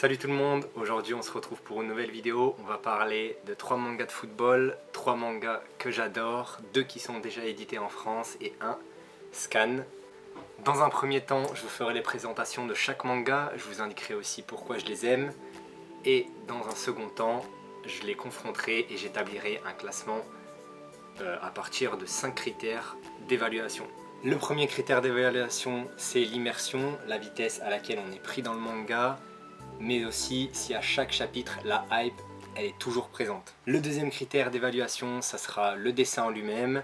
Salut tout le monde, aujourd'hui on se retrouve pour une nouvelle vidéo. On va parler de 3 mangas de football, 3 mangas que j'adore, 2 qui sont déjà édités en France et 1 scan. Dans un premier temps, je vous ferai les présentations de chaque manga, je vous indiquerai aussi pourquoi je les aime. Et dans un second temps, je les confronterai et j'établirai un classement à partir de 5 critères d'évaluation. Le premier critère d'évaluation, c'est l'immersion, la vitesse à laquelle on est pris dans le manga, mais aussi si à chaque chapitre, la hype, elle est toujours présente. Le deuxième critère d'évaluation, ça sera le dessin en lui-même,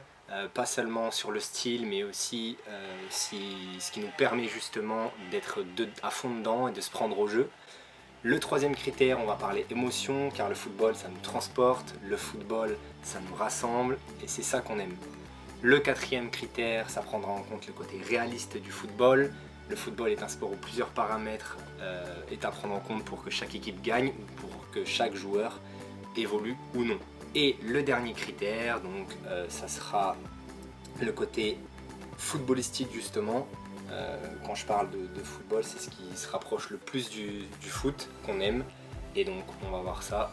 pas seulement sur le style, mais aussi ce qui nous permet justement d'être à fond dedans et de se prendre au jeu. Le troisième critère, on va parler émotion, car le football, ça nous transporte, le football, ça nous rassemble, et c'est ça qu'on aime. Le quatrième critère, ça prendra en compte le côté réaliste du football. Le football est un sport où plusieurs paramètres est à prendre en compte pour que chaque équipe gagne ou pour que chaque joueur évolue ou non. Et le dernier critère, donc, ça sera le côté footballistique justement. Quand je parle de football, c'est ce qui se rapproche le plus du foot qu'on aime. Et donc on va voir ça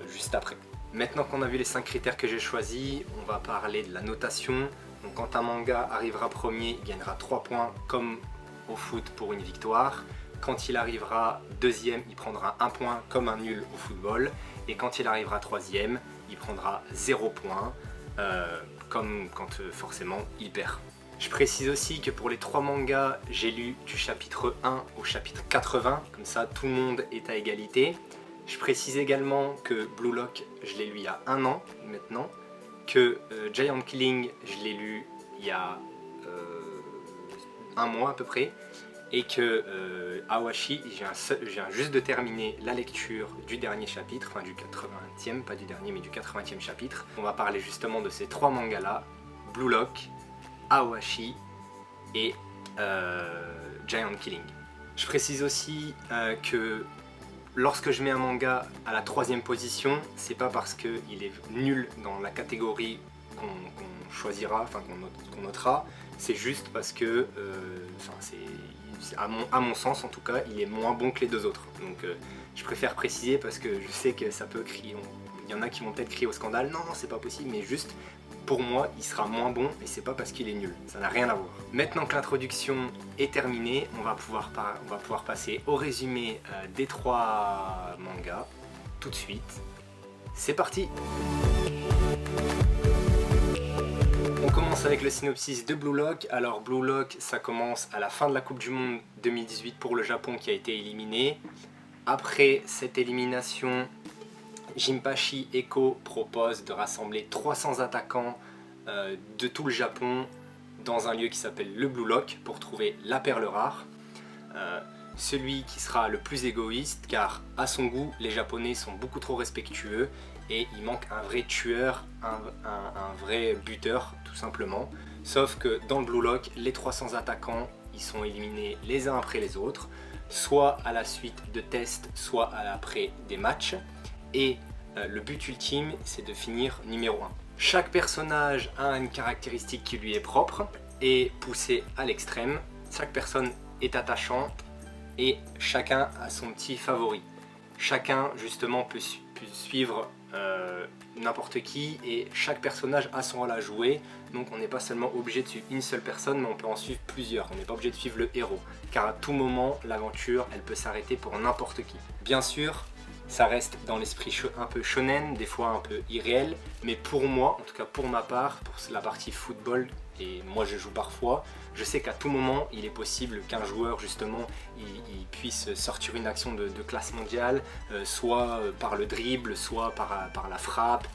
juste après. Maintenant qu'on a vu les 5 critères que j'ai choisis, on va parler de la notation. Donc quand un manga arrivera premier, il gagnera 3 points comme au foot pour une victoire. Quand il arrivera deuxième, il prendra 1 point comme un nul au football. Et quand il arrivera troisième, il prendra 0 point comme quand forcément il perd. Je précise aussi que pour les 3 mangas, j'ai lu du chapitre 1 au chapitre 80, comme ça tout le monde est à égalité. Je précise également que Blue Lock, je l'ai lu il y a 1 an maintenant, que Giant Killing, je l'ai lu il y a 1 mois à peu près, et que Awashi, je viens juste de terminer la lecture du dernier chapitre, enfin du 80e, pas du dernier mais du 80e chapitre. On va parler justement de ces 3 mangas là, Blue Lock, Awashi et Giant Killing. Je précise aussi que lorsque je mets un manga à la 3e position, c'est pas parce qu'il est nul dans la catégorie qu'on choisira, enfin qu'on notera, c'est juste parce que, à mon sens en tout cas, il est moins bon que les 2 autres. Donc je préfère préciser parce que je sais que ça peut crier, il y en a qui vont peut-être crier au scandale, non c'est pas possible, mais juste pour moi il sera moins bon et c'est pas parce qu'il est nul, ça n'a rien à voir. Maintenant que l'introduction est terminée, on va pouvoir passer au résumé des 3 mangas tout de suite. C'est parti! On commence avec le synopsis de Blue Lock. Alors Blue Lock, ça commence à la fin de la Coupe du Monde 2018 pour le Japon qui a été éliminé. Après cette élimination, Jinpachi Eko propose de rassembler 300 attaquants de tout le Japon dans un lieu qui s'appelle le Blue Lock pour trouver la perle rare. Celui qui sera le plus égoïste, car à son goût, les Japonais sont beaucoup trop respectueux et il manque un vrai tueur, un vrai buteur tout simplement. Sauf que dans le Blue Lock, les 300 attaquants, ils sont éliminés les uns après les autres, soit à la suite de tests, soit après des matchs. Et le but ultime, c'est de finir numéro 1. Chaque personnage a une caractéristique qui lui est propre et poussée à l'extrême. Chaque personne est attachante et chacun a son petit favori. Chacun justement peut suivre n'importe qui et chaque personnage a son rôle à jouer. Donc on n'est pas seulement obligé de suivre une seule personne, mais on peut en suivre plusieurs. On n'est pas obligé de suivre le héros, car à tout moment l'aventure elle peut s'arrêter pour n'importe qui. Bien sûr, ça reste dans l'esprit un peu shonen, des fois un peu irréel, mais pour moi, en tout cas pour ma part, pour la partie football, et moi je joue parfois, je sais qu'à tout moment il est possible qu'un joueur justement il puisse sortir une action de classe mondiale, soit par le dribble, soit par la frappe,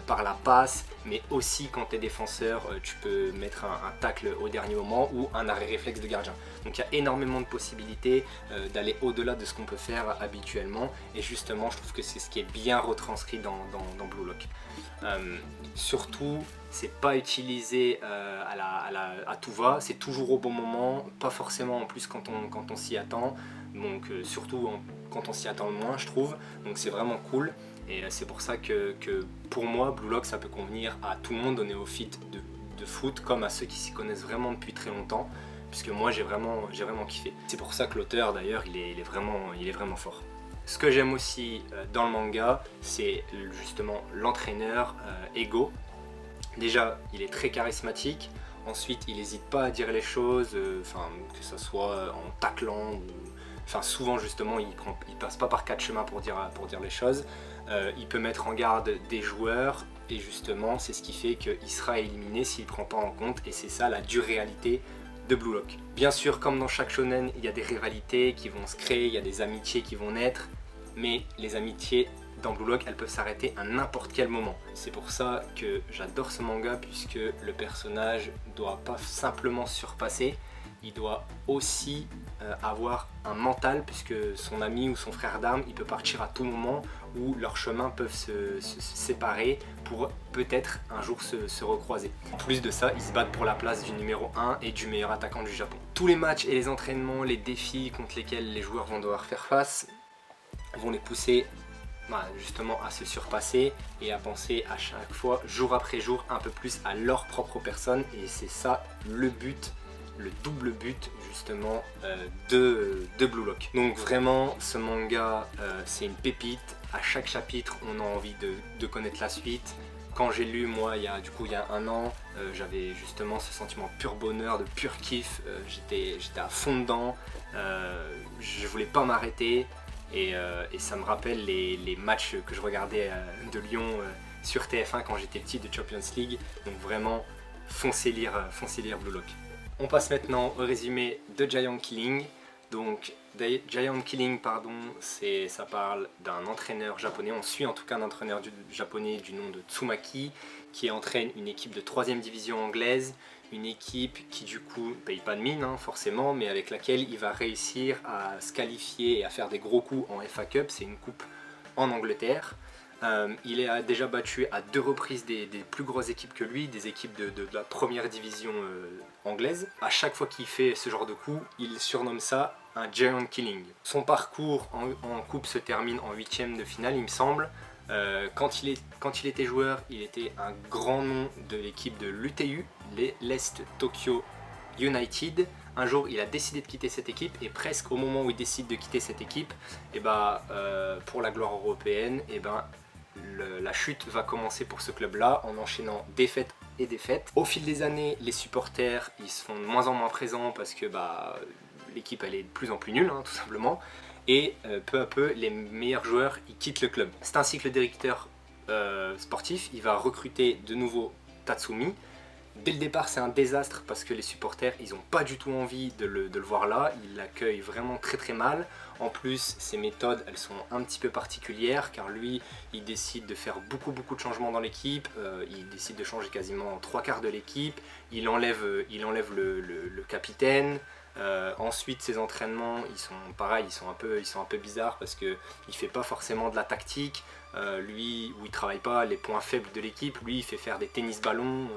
par la passe, mais aussi quand tu es défenseur, tu peux mettre un tacle au dernier moment ou un arrêt réflexe de gardien. Donc il y a énormément de possibilités d'aller au-delà de ce qu'on peut faire habituellement, et justement je trouve que c'est ce qui est bien retranscrit dans Blue Lock. Surtout, c'est pas utilisé à tout va, c'est toujours au bon moment, pas forcément en plus quand on s'y attend, donc surtout quand on s'y attend le moins je trouve, donc c'est vraiment cool. Et c'est pour ça que pour moi, Blue Lock, ça peut convenir à tout le monde, aux néophytes de foot, comme à ceux qui s'y connaissent vraiment depuis très longtemps, puisque moi j'ai vraiment kiffé. C'est pour ça que l'auteur d'ailleurs, il est vraiment fort. Ce que j'aime aussi dans le manga, c'est justement l'entraîneur Ego. Déjà, il est très charismatique. Ensuite, il n'hésite pas à dire les choses, que ce soit en taclant ou... souvent justement, il passe pas par quatre chemins pour dire les choses. Il peut mettre en garde des joueurs et justement, c'est ce qui fait qu'il sera éliminé s'il ne prend pas en compte. Et c'est ça la dure réalité de Blue Lock. Bien sûr, comme dans chaque shonen, il y a des rivalités qui vont se créer, il y a des amitiés qui vont naître. Mais les amitiés dans Blue Lock, elles peuvent s'arrêter à n'importe quel moment. C'est pour ça que j'adore ce manga, puisque le personnage doit pas simplement surpasser, il doit aussi avoir un mental, puisque son ami ou son frère d'armes, il peut partir à tout moment, où leurs chemins peuvent se séparer pour peut-être un jour se recroiser. En plus de ça, ils se battent pour la place du numéro 1 et du meilleur attaquant du Japon. Tous les matchs et les entraînements, les défis contre lesquels les joueurs vont devoir faire face, vont les pousser justement à se surpasser et à penser à chaque fois, jour après jour, un peu plus à leur propre personne. Et c'est ça le but, le double but justement de Blue Lock. Donc vraiment, ce manga, c'est une pépite. À chaque chapitre, on a envie de connaître la suite. Quand j'ai lu, moi, il y a 1 an, j'avais justement ce sentiment de pur bonheur, de pur kiff. J'étais à fond dedans, je voulais pas m'arrêter. Et ça me rappelle les matchs que je regardais de Lyon sur TF1 quand j'étais petit de Champions League. Donc vraiment, foncez lire Blue Lock. On passe maintenant au résumé de Giant Killing. Donc Giant Killing, ça parle d'un entraîneur japonais. On suit en tout cas un entraîneur japonais du nom de Tsumaki qui entraîne une équipe de 3e division anglaise. Une équipe qui du coup paye pas de mine forcément, mais avec laquelle il va réussir à se qualifier et à faire des gros coups en FA Cup. C'est une coupe en Angleterre. Il a déjà battu à 2 reprises des plus grosses équipes que lui, des équipes de la 1re division anglaise. À chaque fois qu'il fait ce genre de coup, il surnomme ça un Giant Killing. Son parcours en coupe se termine en 8e de finale, il me semble. Quand il était joueur, il était un grand nom de l'équipe de l'UTU, l'Est Tokyo United. Un jour, il a décidé de quitter cette équipe et presque au moment où il décide de quitter cette équipe, pour la gloire européenne, la chute va commencer pour ce club-là en enchaînant défaites et défaites. Au fil des années, les supporters ils se font de moins en moins présents parce que l'équipe elle est de plus en plus nulle, tout simplement. Et peu à peu, les meilleurs joueurs ils quittent le club. C'est ainsi que le directeur sportif il va recruter de nouveau Tatsumi. Dès le départ, c'est un désastre parce que les supporters, ils n'ont pas du tout envie de le voir là. Ils l'accueillent vraiment très très mal. En plus, ses méthodes, elles sont un petit peu particulières car lui, il décide de faire beaucoup de changements dans l'équipe. Il décide de changer quasiment 3/4 de l'équipe. Il enlève le capitaine. Ensuite, ses entraînements, ils sont pareils, ils sont un peu bizarres parce que il fait pas forcément de la tactique. Lui, où il travaille pas les points faibles de l'équipe, lui il fait faire des tennis-ballons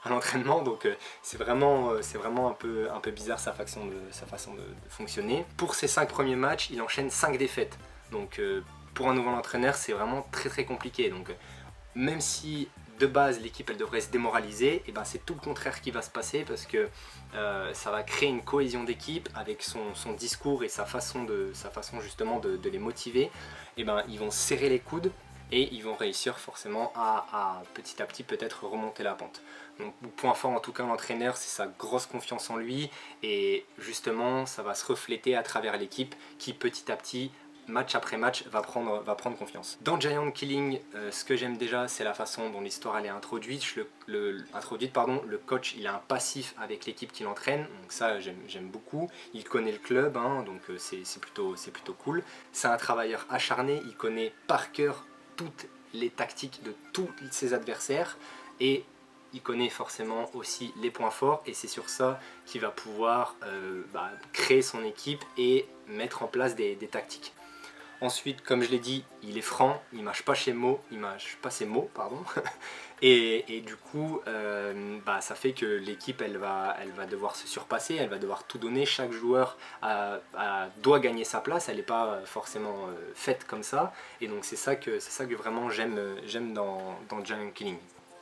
à l'entraînement, donc c'est vraiment un peu bizarre sa façon de fonctionner. Pour ses 5 premiers matchs, il enchaîne 5 défaites, donc pour un nouvel entraîneur c'est vraiment très compliqué. Donc même si de base l'équipe elle devrait se démoraliser, et c'est tout le contraire qui va se passer parce que ça va créer une cohésion d'équipe avec son discours et sa façon justement de les motiver. Ils vont serrer les coudes et ils vont réussir forcément à petit peut-être remonter la pente. Donc point fort en tout cas l'entraîneur, c'est sa grosse confiance en lui et justement ça va se refléter à travers l'équipe qui petit à petit, match après match, va prendre confiance. Dans Giant Killing, ce que j'aime déjà, c'est la façon dont l'histoire elle est introduite. Le coach, il a un passif avec l'équipe qu'il entraîne, donc ça j'aime beaucoup. Il connaît le club, donc c'est plutôt cool. C'est un travailleur acharné, il connaît par cœur toutes les tactiques de tous ses adversaires et il connaît forcément aussi les points forts et c'est sur ça qu'il va pouvoir créer son équipe et mettre en place des tactiques. Ensuite, comme je l'ai dit, il est franc, il mâche pas ses mots, et du coup, ça fait que l'équipe elle va devoir se surpasser, elle va devoir tout donner. Chaque joueur doit gagner sa place, elle n'est pas forcément faite comme ça, et donc c'est ça que vraiment j'aime dans Giant Killing.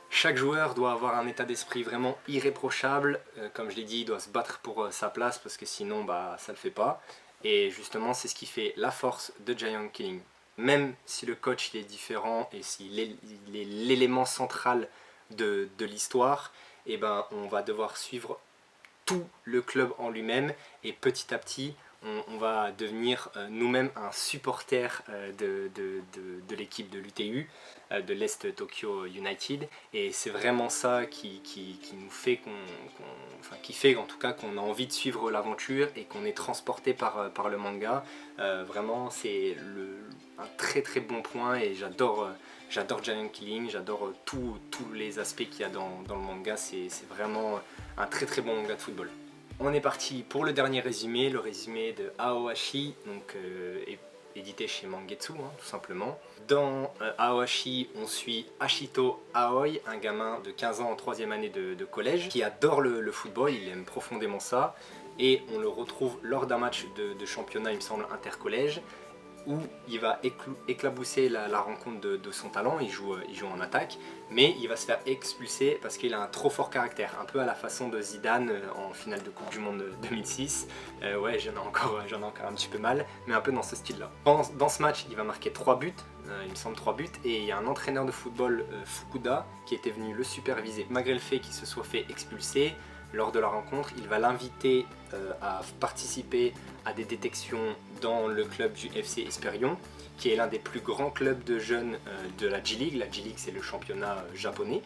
Chaque joueur doit avoir un état d'esprit vraiment irréprochable, comme je l'ai dit, il doit se battre pour sa place parce que sinon ça le fait pas. Et justement, c'est ce qui fait la force de Giant Killing. Même si le coach il est différent et s'il est l'élément central de l'histoire, eh ben, on va devoir suivre tout le club en lui-même et petit à petit on va devenir nous-mêmes un supporter de l'équipe de l'UTU, de l'Est Tokyo United, et c'est vraiment ça qui nous fait enfin, qui fait en tout cas qu'on a envie de suivre l'aventure et qu'on est transporté par le manga. Vraiment c'est un très très bon point et j'adore Giant Killing, j'adore tous les aspects qu'il y a dans le manga, c'est vraiment un très très bon manga de football. On est parti pour le dernier résumé, le résumé de Aoashi, donc édité chez Mangetsu, hein, tout simplement. Dans Aoashi, on suit Ashito Aoi, un gamin de 15 ans en 3e année de collège, qui adore le football, il aime profondément ça, et on le retrouve lors d'un match de championnat, il me semble, intercollège, où il va éclabousser la rencontre de son talent, il joue en attaque, mais il va se faire expulser parce qu'il a un trop fort caractère, un peu à la façon de Zidane en finale de Coupe du Monde 2006. Ouais, j'en ai encore un petit peu mal, mais un peu dans ce style-là. Dans ce match, il va marquer 3 buts, il me semble 3 buts, et il y a un entraîneur de football, Fukuda, qui était venu le superviser. Malgré le fait qu'il se soit fait expulser, lors de la rencontre, il va l'inviter à participer à des détections dans le club du FC Esperion, qui est l'un des plus grands clubs de jeunes de la J-League. La J-League, c'est le championnat japonais.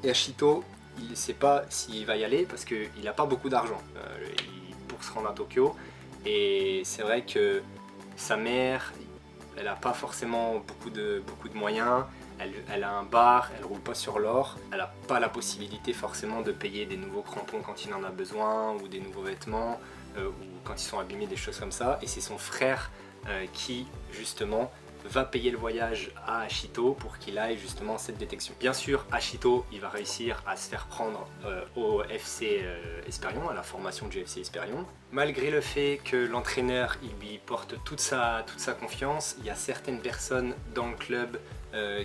Et Ashito, il ne sait pas s'il va y aller parce qu'il n'a pas beaucoup d'argent pour se rendre à Tokyo. Et c'est vrai que sa mère, elle n'a pas forcément beaucoup de moyens. Elle a un bar, elle roule pas sur l'or, elle n'a pas la possibilité forcément de payer des nouveaux crampons quand il en a besoin, ou des nouveaux vêtements, ou quand ils sont abîmés, des choses comme ça. Et c'est son frère qui, justement, va payer le voyage à Ashito pour qu'il aille justement à cette détection. Bien sûr, Ashito, il va réussir à se faire prendre au FC Esperion, à la formation du FC Esperion. Malgré le fait que l'entraîneur il lui porte toute sa confiance, il y a certaines personnes dans le club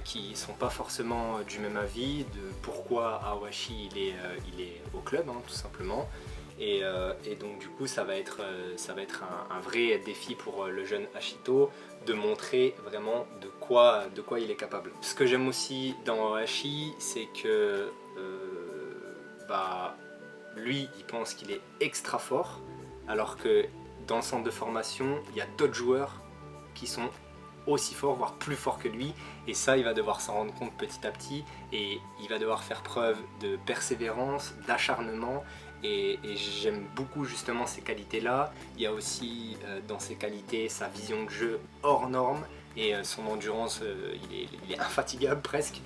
qui ne sont pas forcément du même avis de pourquoi Aoashi il est au club, hein, tout simplement. Et donc du coup ça va être un vrai défi pour le jeune Ashito de montrer vraiment de quoi il est capable. Ce que j'aime aussi dans Aoashi, c'est que lui il pense qu'il est extra fort, alors que dans le centre de formation il y a d'autres joueurs qui sont aussi forts, voire plus forts que lui, et ça il va devoir s'en rendre compte petit à petit et il va devoir faire preuve de persévérance, d'acharnement. Et j'aime beaucoup justement ces qualités-là. Il y a aussi dans ces qualités sa vision de jeu hors norme et son endurance, il est infatigable presque.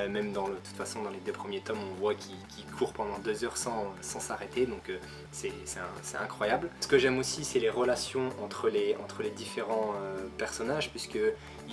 Même de toute façon dans les 2 premiers tomes, on voit qu'il court pendant 2 heures sans s'arrêter, donc c'est incroyable. Ce que j'aime aussi, c'est les relations entre les différents personnages, puisque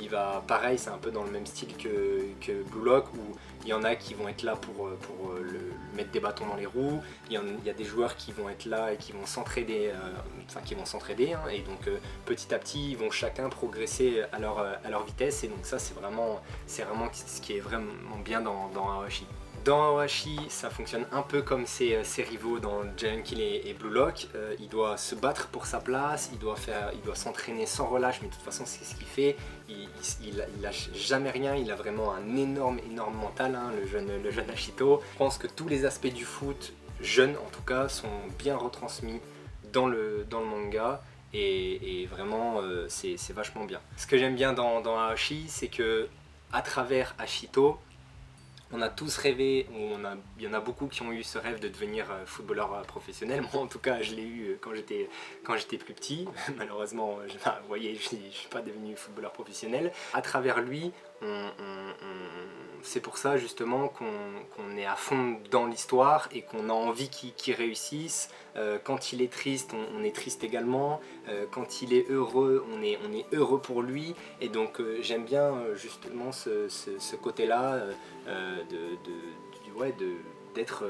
il va, pareil, c'est un peu dans le même style que Blue Lock, où il y en a qui vont être là pour le mettre des bâtons dans les roues, il y a des joueurs qui vont être là et qui vont s'entraider, hein, et donc petit à petit ils vont chacun progresser à leur vitesse, et donc ça c'est vraiment ce qui est vraiment bien dans Aoashi. Dans Aoashi, ça fonctionne un peu comme ses rivaux dans Giant Kill et Blue Lock. Il doit se battre pour sa place, il doit s'entraîner sans relâche, mais de toute façon c'est ce qu'il fait. Il lâche jamais rien, il a vraiment un énorme mental, hein, le jeune Ashito. Je pense que tous les aspects du foot, jeunes en tout cas, sont bien retransmis dans le manga. Et vraiment c'est vachement bien. Ce que j'aime bien dans Aoashi, c'est que à travers Ashito, on a tous rêvé, il y en a beaucoup qui ont eu ce rêve de devenir footballeur professionnel. Moi en tout cas je l'ai eu quand j'étais plus petit. Malheureusement, vous voyez, je ne suis pas devenu footballeur professionnel. À travers lui, c'est pour ça justement qu'on est à fond dans l'histoire et qu'on a envie qu'il réussisse. Quand il est triste, on est triste également. Quand il est heureux, on est heureux pour lui. Et donc j'aime bien justement ce côté-là d'être...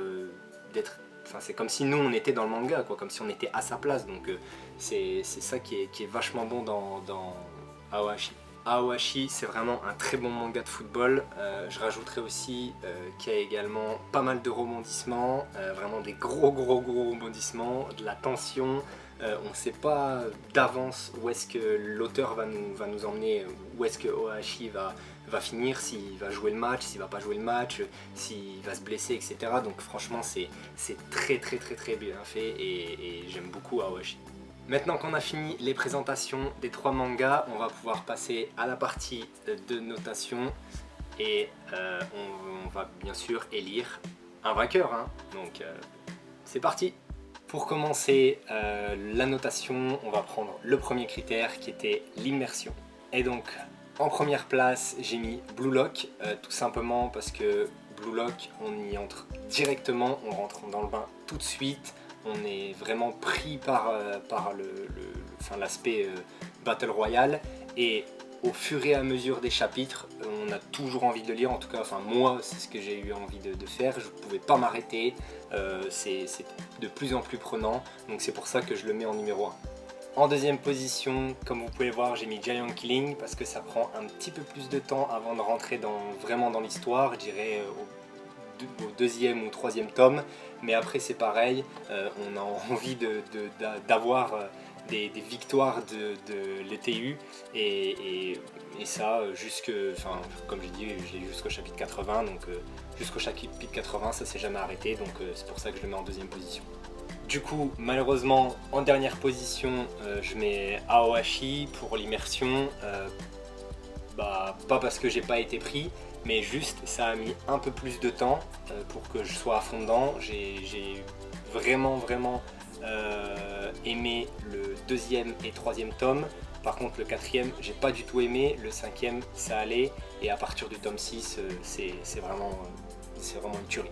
Enfin, c'est comme si nous on était dans le manga, quoi, comme si on était à sa place. Donc c'est ça qui est vachement bon dans Aoashi. Aoashi, c'est vraiment un très bon manga de football. Je rajouterai aussi qu'il y a également pas mal de rebondissements, vraiment des gros rebondissements, de la tension, on ne sait pas d'avance où est-ce que l'auteur va nous emmener, où est-ce que Ohashi va finir, s'il va jouer le match, s'il va pas jouer le match, s'il va se blesser, etc. Donc franchement c'est très bien fait et j'aime beaucoup Aoashi. Maintenant qu'on a fini les présentations des 3 mangas, on va pouvoir passer à la partie de notation et on va bien sûr élire un vainqueur, hein. Donc c'est parti. Pour commencer la notation, on va prendre le premier critère qui était l'immersion. Et donc en première place, j'ai mis Blue Lock, tout simplement parce que Blue Lock, on y entre directement, on rentre dans le bain tout de suite, on est vraiment pris par l'aspect Battle Royale, et au fur et à mesure des chapitres, on a toujours envie de le lire, en tout cas, enfin moi, c'est ce que j'ai eu envie de faire, je ne pouvais pas m'arrêter, c'est de plus en plus prenant, donc c'est pour ça que je le mets en numéro 1. En deuxième position, comme vous pouvez voir, j'ai mis Giant Killing parce que ça prend un petit peu plus de temps avant de rentrer vraiment dans l'histoire, je dirais au deuxième ou troisième tome, mais après c'est pareil, on a envie d'avoir des victoires de l'ETU et ça comme j'ai dit, je l'ai jusqu'au chapitre 80, donc jusqu'au chapitre 80 ça s'est jamais arrêté, donc c'est pour ça que je le mets en deuxième position. Du coup, malheureusement, en dernière position, je mets Aohashi pour l'immersion, pas parce que j'ai pas été pris, mais juste ça a mis un peu plus de temps pour que je sois à fond dedans. J'ai vraiment aimé le deuxième et troisième tome. Par contre le quatrième j'ai pas du tout aimé, le cinquième ça allait, et à partir du tome 6 c'est vraiment une tuerie.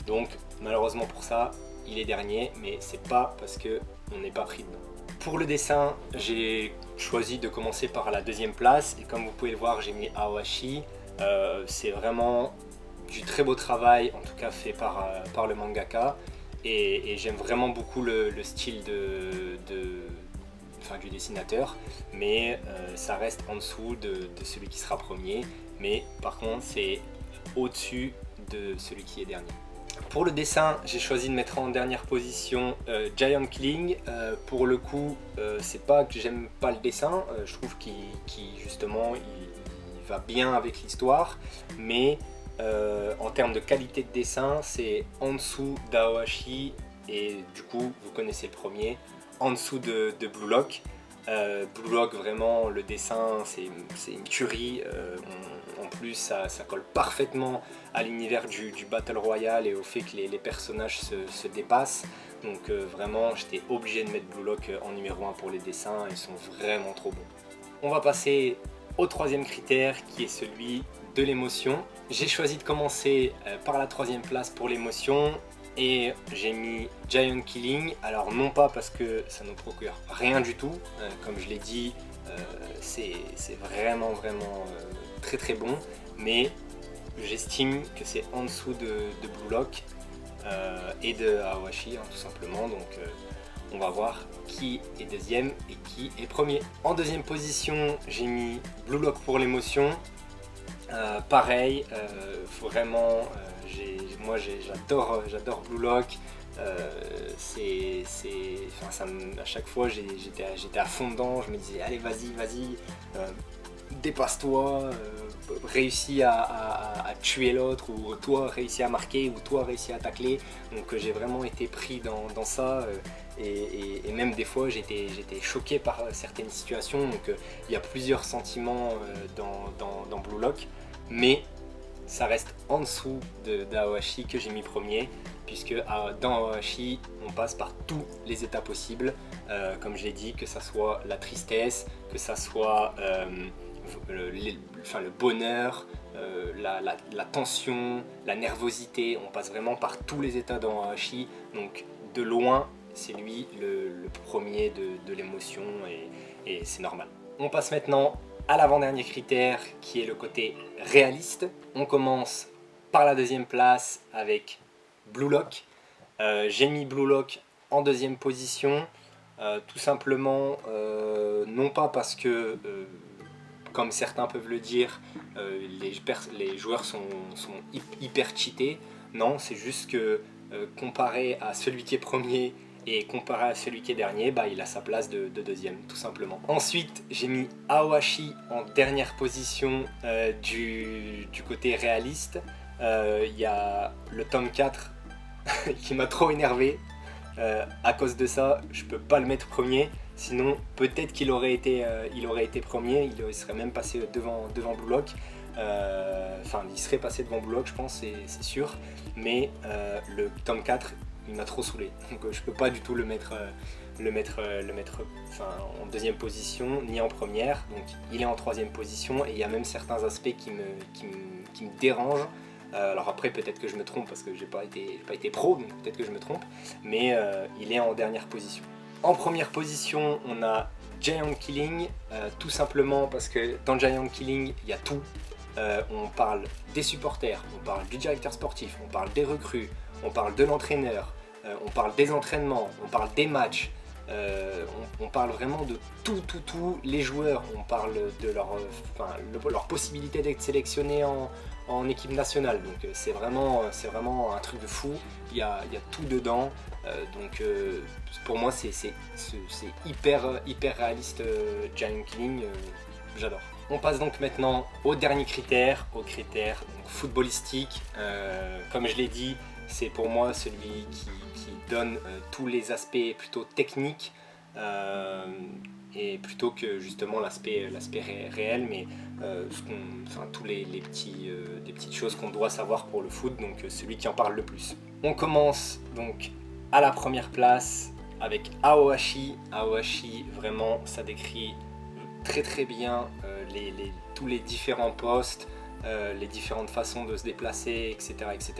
Donc malheureusement pour ça il est dernier, mais c'est pas parce que on n'est pas pris dedans. Pour le dessin, j'ai choisi de commencer par la deuxième place, et comme vous pouvez le voir, j'ai mis Aohashi. C'est vraiment du très beau travail, en tout cas fait par le mangaka, et j'aime vraiment beaucoup le style du dessinateur, mais ça reste en dessous de celui qui sera premier, mais par contre c'est au-dessus de celui qui est dernier. Pour le dessin, j'ai choisi de mettre en dernière position Giant Killing. Pour le coup, c'est pas que j'aime pas le dessin, je trouve qu'il justement il va bien avec l'histoire, mais en termes de qualité de dessin, c'est en dessous d'Aohashi, et du coup, vous connaissez le premier, en dessous de Blue Lock. Blue Lock, vraiment, le dessin, c'est une tuerie. En plus, ça colle parfaitement à l'univers du Battle Royale et au fait que les personnages se dépassent. Donc vraiment, j'étais obligé de mettre Blue Lock en numéro 1 pour les dessins, ils sont vraiment trop bons. On va passer au troisième critère qui est celui de l'émotion. J'ai choisi de commencer par la troisième place pour l'émotion, et j'ai mis Giant Killing. Alors non pas parce que ça ne procure rien du tout, comme je l'ai dit, c'est vraiment très bon, mais j'estime que c'est en dessous de Blue Lock et de Aohashi, hein, tout simplement, donc on va voir qui est deuxième et qui est premier. En deuxième position, j'ai mis Blue Lock pour l'émotion. Pareil, vraiment, moi j'adore Blue Lock. À chaque fois j'étais à fond dedans, je me disais allez vas-y, dépasse-toi, réussis à tuer l'autre, ou toi réussis à marquer, ou toi réussis à tacler. Donc j'ai vraiment été pris dans ça, et même des fois j'étais choqué par certaines situations. Donc il y a plusieurs sentiments dans Blue Lock, mais ça reste en dessous d'Aohashi que j'ai mis premier, puisque dans Aohashi on passe par tous les états possibles, comme je l'ai dit, que ça soit la tristesse, que ça soit le bonheur, la tension, la nervosité. On passe vraiment par tous les états dans Aohashi, donc de loin c'est lui le premier de l'émotion, et c'est normal. On passe maintenant à l'avant-dernier critère qui est le côté réaliste. On commence par la deuxième place avec Blue Lock. J'ai mis Blue Lock en deuxième position, tout simplement non pas parce que comme certains peuvent le dire, les joueurs sont hyper cheatés. Non, c'est juste que comparé à celui qui est premier et comparé à celui qui est dernier, bah, il a sa place de deuxième tout simplement. Ensuite j'ai mis Aohashi en dernière position du côté réaliste. Il y a le tome 4 qui m'a trop énervé. À cause de ça, je peux pas le mettre premier. Sinon, peut-être qu'il aurait été premier. Il serait même passé devant Blue Lock. Enfin, il serait passé devant Blue Lock, je pense, c'est sûr. Mais le tome 4, il m'a trop saoulé. Donc, je peux pas du tout le mettre enfin, en deuxième position, ni en première. Donc, il est en troisième position. Et il y a même certains aspects qui me dérangent. Alors après peut-être que je me trompe parce que j'ai pas été pro, donc peut-être que je me trompe, mais il est en dernière position. En première position on a Giant Killing, tout simplement parce que dans Giant Killing il y a tout. On parle des supporters, on parle du directeur sportif, on parle des recrues, on parle de l'entraîneur, on parle des entraînements, on parle des matchs. On parle vraiment de tout, les joueurs, on parle de leur possibilité d'être sélectionnés en équipe nationale, donc c'est vraiment un truc de fou, il y a tout dedans, donc pour moi c'est hyper réaliste. Giant Killing, j'adore. On passe donc maintenant au dernier critère, donc footballistique. Comme je l'ai dit, c'est pour moi celui qui donne tous les aspects plutôt techniques, et plutôt que justement l'aspect réel, mais tous les petites choses qu'on doit savoir pour le foot, donc celui qui en parle le plus. On commence donc à la première place avec Aohashi. Aohashi, vraiment ça décrit très bien tous les différents postes, les différentes façons de se déplacer, etc.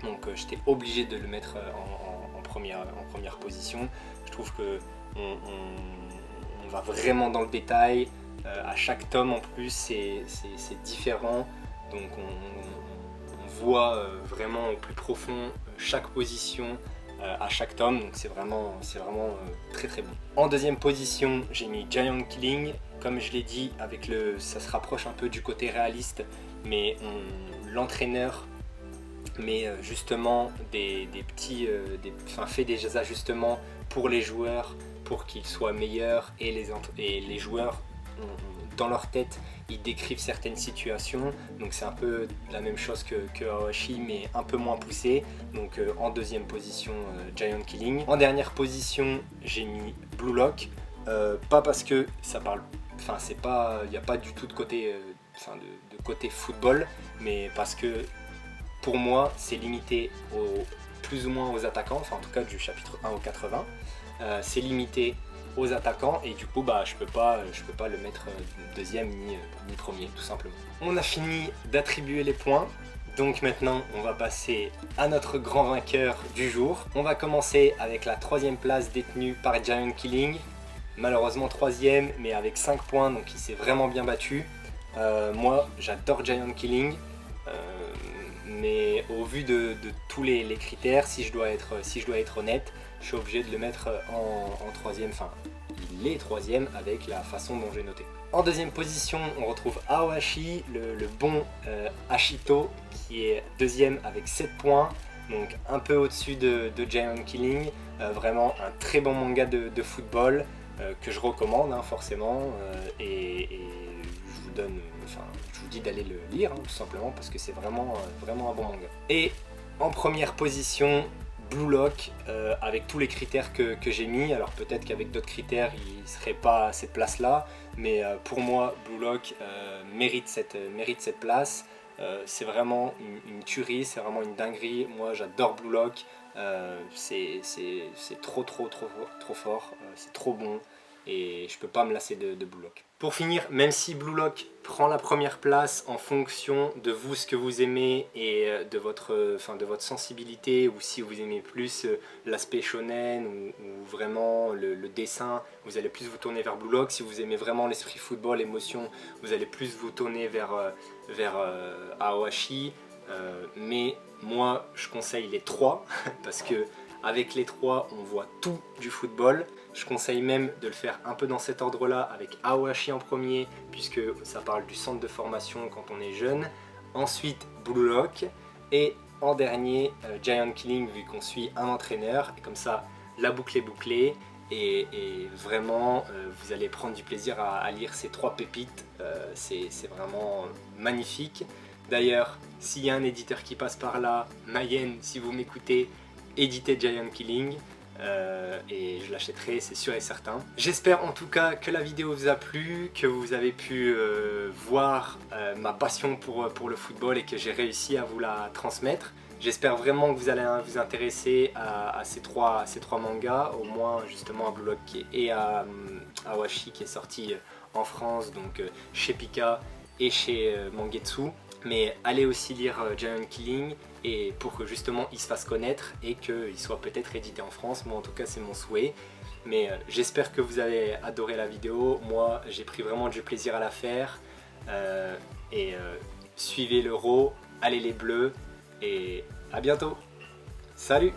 Donc j'étais obligé de le mettre en première position. Je trouve que on va vraiment dans le détail. À chaque tome en plus c'est différent. Donc on voit vraiment au plus profond chaque position à chaque tome. Donc c'est vraiment très bon. En deuxième position j'ai mis Giant Killing. Comme je l'ai dit, ça se rapproche un peu du côté réaliste, mais l'entraîneur mais justement fait des ajustements pour les joueurs pour qu'ils soient meilleurs, et les joueurs dans leur tête ils décrivent certaines situations, donc c'est un peu la même chose que Aohashi mais un peu moins poussé. Donc en deuxième position Giant Killing. En dernière position j'ai mis Blue Lock, pas parce que ça parle, enfin c'est pas, il n'y a pas du tout de côté de côté football, mais parce que pour moi, c'est limité plus ou moins aux attaquants, enfin en tout cas du chapitre 1 au 80. C'est limité aux attaquants et du coup bah, je peux pas le mettre deuxième ni premier tout simplement. On a fini d'attribuer les points, donc maintenant on va passer à notre grand vainqueur du jour. On va commencer avec la troisième place détenue par Giant Killing. Malheureusement troisième, mais avec 5 points, donc il s'est vraiment bien battu. Moi j'adore Giant Killing. Mais au vu de tous les critères, si je dois être honnête, je suis obligé de le mettre en troisième, enfin il est troisième avec la façon dont j'ai noté. En deuxième position on retrouve Aohashi, le bon Ashito, qui est deuxième avec 7 points, donc un peu au-dessus de Giant Killing. Vraiment un très bon manga de football que je recommande forcément, et je vous donne, je vous dis d'aller le lire tout simplement parce que c'est vraiment un bon manga. Et en première position Blue Lock, avec tous les critères que j'ai mis. Alors peut-être qu'avec d'autres critères il ne serait pas à cette place là, mais pour moi Blue Lock mérite cette place. C'est vraiment une tuerie, c'est vraiment une dinguerie. Moi j'adore Blue Lock, c'est trop fort, c'est trop bon et je peux pas me lasser de Blue Lock. Pour finir, même si Blue Lock prend la première place en fonction de vous, ce que vous aimez et de votre sensibilité, ou si vous aimez plus l'aspect shonen ou vraiment le dessin, vous allez plus vous tourner vers Blue Lock. Si vous aimez vraiment l'esprit football, l'émotion, vous allez plus vous tourner vers Aohashi. Mais moi je conseille les trois parce que avec les trois on voit tout du football. Je conseille même de le faire un peu dans cet ordre là, avec Aohashi en premier puisque ça parle du centre de formation quand on est jeune, ensuite Blue Lock, et en dernier Giant Killing vu qu'on suit un entraîneur. Et comme ça, la boucle est bouclée. Et vraiment, vous allez prendre du plaisir à lire ces 3 pépites. C'est vraiment magnifique. D'ailleurs, s'il y a un éditeur qui passe par là, Mayenne, si vous m'écoutez, éditez Giant Killing. Et je l'achèterai, c'est sûr et certain. J'espère en tout cas que la vidéo vous a plu, que vous avez pu voir ma passion pour le football et que j'ai réussi à vous la transmettre. J'espère vraiment que vous allez vous intéresser à ces trois mangas, au moins justement à Blue Lock et à Awashi qui est sorti en France, donc chez Pika et chez Mangetsu. Mais allez aussi lire Giant Killing et pour que justement il se fasse connaître et qu'il soit peut-être édité en France. Moi en tout cas c'est mon souhait. Mais j'espère que vous avez adoré la vidéo. Moi j'ai pris vraiment du plaisir à la faire. Suivez l'Euro, allez les Bleus et à bientôt. Salut!